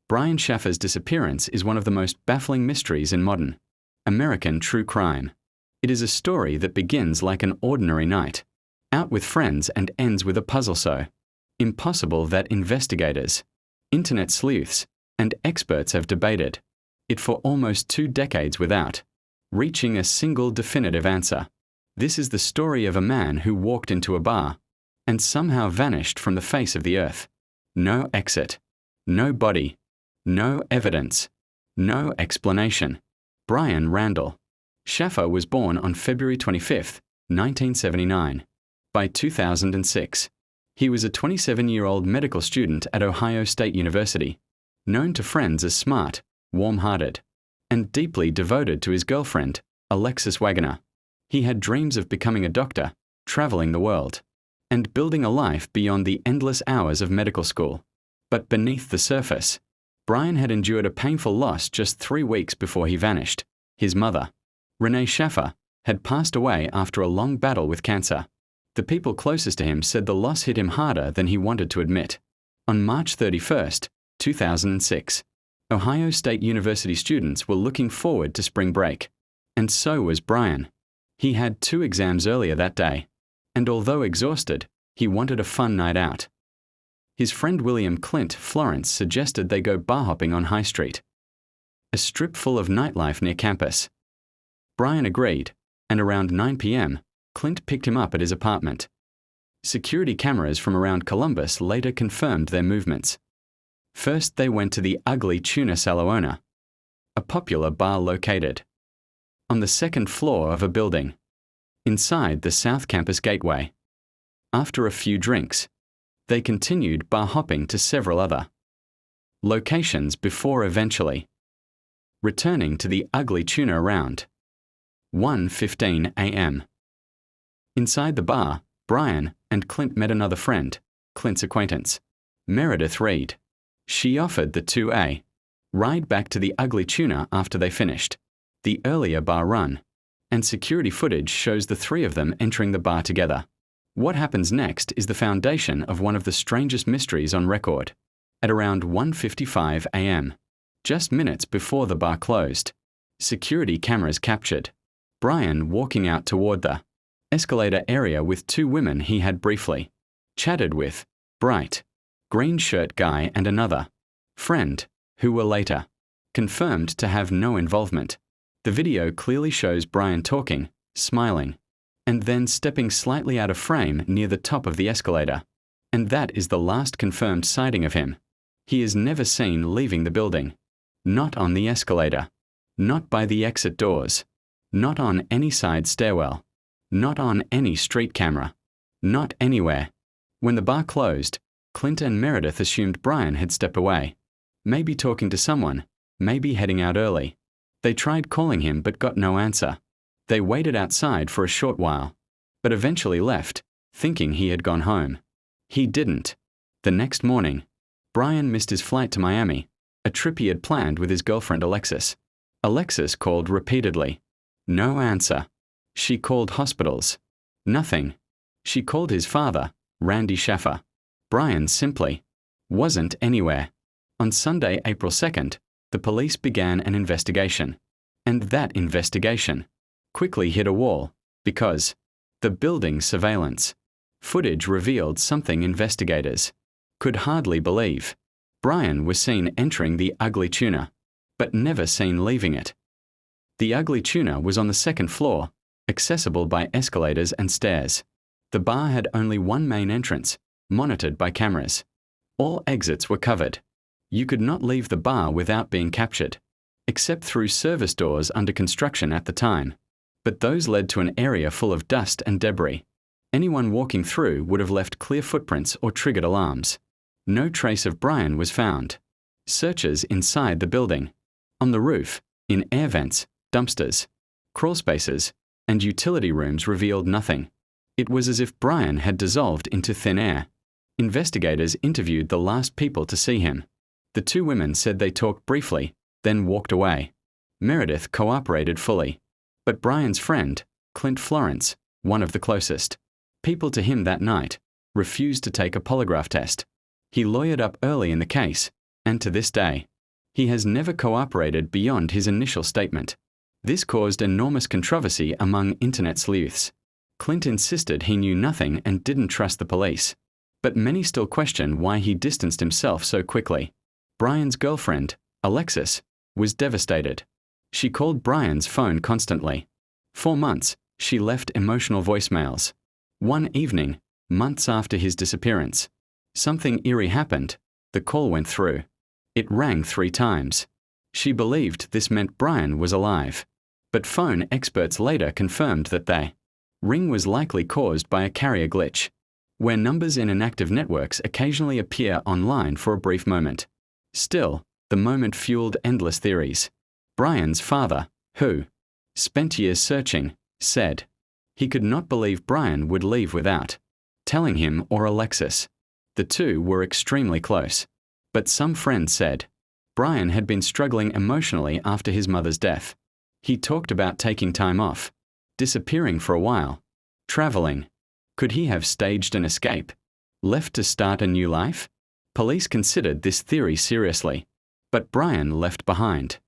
Brian Shaffer's disappearance is one of the most baffling mysteries in modern American true crime. It is a story that begins like an ordinary night, out with friends, and ends with a puzzle so impossible that investigators, internet sleuths, and experts have debated it for almost 2 decades without reaching a single definitive answer. This is the story of a man who walked into a bar and somehow vanished from the face of the earth. No exit, no body, no evidence, no explanation. Brian Randall Shaffer was born on February 25, 1979. By 2006, he was a 27-year-old medical student at Ohio State University, known to friends as smart, warm-hearted, and deeply devoted to his girlfriend, Alexis Wagoner. He had dreams of becoming a doctor, traveling the world, and building a life beyond the endless hours of medical school. But beneath the surface, Brian had endured a painful loss just 3 weeks before he vanished. His mother, Renee Shaffer, had passed away after a long battle with cancer. The people closest to him said the loss hit him harder than he wanted to admit. On March 31, 2006, Ohio State University students were looking forward to spring break, and so was Brian. He had 2 exams earlier that day, and although exhausted, he wanted a fun night out. His friend William Clint Florence suggested they go bar hopping on High Street, a strip full of nightlife near campus. Brian agreed, and around 9 p.m., Clint picked him up at his apartment. Security cameras from around Columbus later confirmed their movements. First, they went to the Ugly Tuna Salona, a popular bar located on the 2nd floor of a building inside the South Campus Gateway. After a few drinks, they continued bar hopping to several other locations before eventually returning to the Ugly Tuna around 1:15 a.m. Inside the bar, Brian and Clint met another friend, Clint's acquaintance, Meredith Reed. She offered the 2A ride back to the Ugly Tuna after they finished the earlier bar run, and security footage shows the 3 of them entering the bar together. What happens next is the foundation of one of the strangest mysteries on record. At around 1:55 a.m., just minutes before the bar closed, security cameras captured Brian walking out toward the escalator area with 2 women he had briefly chatted with, bright green shirt guy and another friend, who were later confirmed to have no involvement. The video clearly shows Brian talking, smiling, and then stepping slightly out of frame near the top of the escalator. And that is the last confirmed sighting of him. He is never seen leaving the building. Not on the escalator. Not by the exit doors. Not on any side stairwell. Not on any street camera. Not anywhere. When the bar closed, Clint and Meredith assumed Brian had stepped away. Maybe talking to someone, maybe heading out early. They tried calling him but got no answer. They waited outside for a short while, but eventually left, thinking he had gone home. He didn't. The next morning, Brian missed his flight to Miami, a trip he had planned with his girlfriend Alexis. Alexis called repeatedly. No answer. She called hospitals. Nothing. She called his father, Randy Shaffer. Brian simply wasn't anywhere. On Sunday, April 2nd, the police began an investigation. And that investigation quickly hit a wall because the building surveillance footage revealed something investigators could hardly believe. Brian was seen entering the Ugly Tuna, but never seen leaving it. The Ugly Tuna was on the 2nd floor, accessible by escalators and stairs. The bar had only one main entrance, monitored by cameras. All exits were covered. You could not leave the bar without being captured, except through service doors under construction at the time. But those led to an area full of dust and debris. Anyone walking through would have left clear footprints or triggered alarms. No trace of Brian was found. Searches inside the building, on the roof, in air vents, dumpsters, crawl spaces, and utility rooms revealed nothing. It was as if Brian had dissolved into thin air. Investigators interviewed the last people to see him. The 2 women said they talked briefly, then walked away. Meredith cooperated fully. But Brian's friend, Clint Florence, one of the closest people to him that night, refused to take a polygraph test. He lawyered up early in the case, and to this day, He has never cooperated beyond his initial statement. This caused enormous controversy among internet sleuths. Clint insisted he knew nothing and didn't trust the police. But many still question why he distanced himself so quickly. Brian's girlfriend, Alexis, was devastated. She called Brian's phone constantly. For months, she left emotional voicemails. One evening, months after his disappearance, something eerie happened. The call went through. It rang 3 times. She believed this meant Brian was alive. But phone experts later confirmed that the ring was likely caused by a carrier glitch, where numbers in inactive networks occasionally appear online for a brief moment. Still, the moment fueled endless theories. Brian's father, who spent years searching, said he could not believe Brian would leave without telling him or Alexis. The two were extremely close. But some friends said Brian had been struggling emotionally after his mother's death. He talked about taking time off, disappearing for a while, traveling. Could he have staged an escape? Left to start a new life? Police considered this theory seriously. But Brian left behind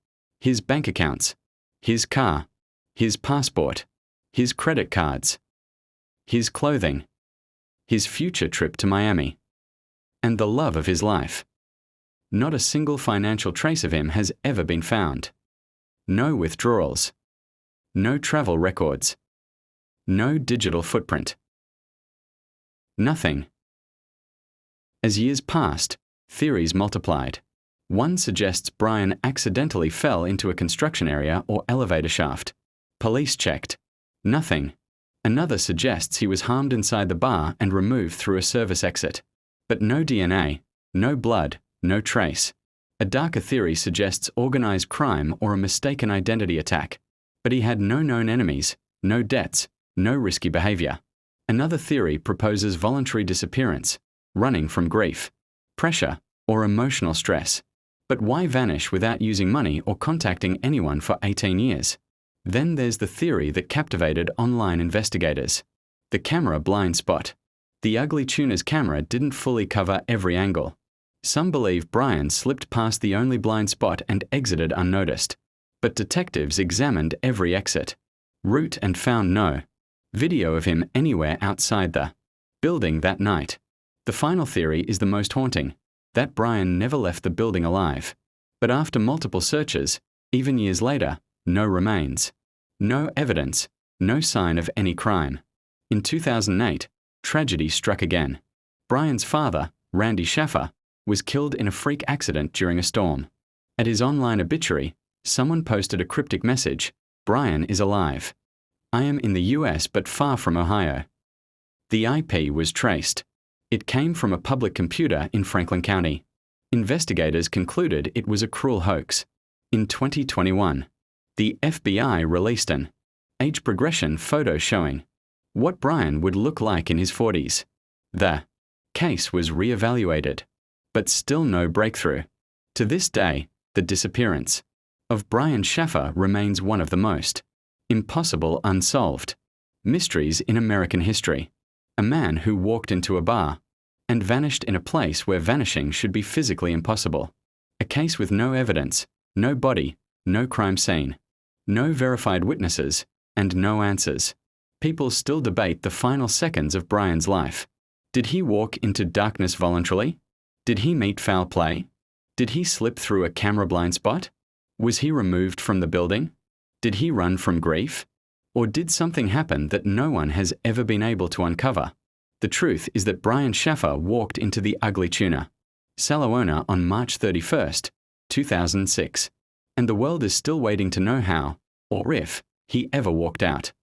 his bank accounts, his car, his passport, his credit cards, his clothing, his future trip to Miami, and the love of his life. Not a single financial trace of him has ever been found. No withdrawals. No travel records. No digital footprint. Nothing. As years passed, theories multiplied. One suggests Brian accidentally fell into a construction area or elevator shaft. Police checked. Nothing. Another suggests he was harmed inside the bar and removed through a service exit. But no DNA, no blood, no trace. A darker theory suggests organized crime or a mistaken identity attack. But he had no known enemies, no debts, no risky behavior. Another theory proposes voluntary disappearance, running from grief, pressure, or emotional stress. But why vanish without using money or contacting anyone for 18 years? Then there's the theory that captivated online investigators. The camera blind spot. The ugly tuner's camera didn't fully cover every angle. Some believe Brian slipped past the only blind spot and exited unnoticed. But detectives examined every exit, route, and found no video of him anywhere outside the building that night. The final theory is the most haunting, that Brian never left the building alive. But after multiple searches, even years later, no remains, no evidence, no sign of any crime. In 2008, tragedy struck again. Brian's father, Randy Shaffer, was killed in a freak accident during a storm. At his online obituary, someone posted a cryptic message: "Brian is alive. I am in the US but far from Ohio." The IP was traced. It came from a public computer in Franklin County. Investigators concluded it was a cruel hoax. In 2021, the FBI released an age progression photo showing what Brian would look like in his 40s. The case was re-evaluated, but still no breakthrough. To this day, the disappearance of Brian Shaffer remains one of the most impossible unsolved mysteries in American history. A man who walked into a bar and vanished in a place where vanishing should be physically impossible. A case with no evidence, no body, no crime scene, no verified witnesses, and no answers. People still debate the final seconds of Brian's life. Did he walk into darkness voluntarily? Did he meet foul play? Did he slip through a camera blind spot? Was he removed from the building? Did he run from grief? Or did something happen that no one has ever been able to uncover? The truth is that Brian Shaffer walked into the ugly tuner, Salona, on March 31st, 2006. And the world is still waiting to know how, or if, he ever walked out.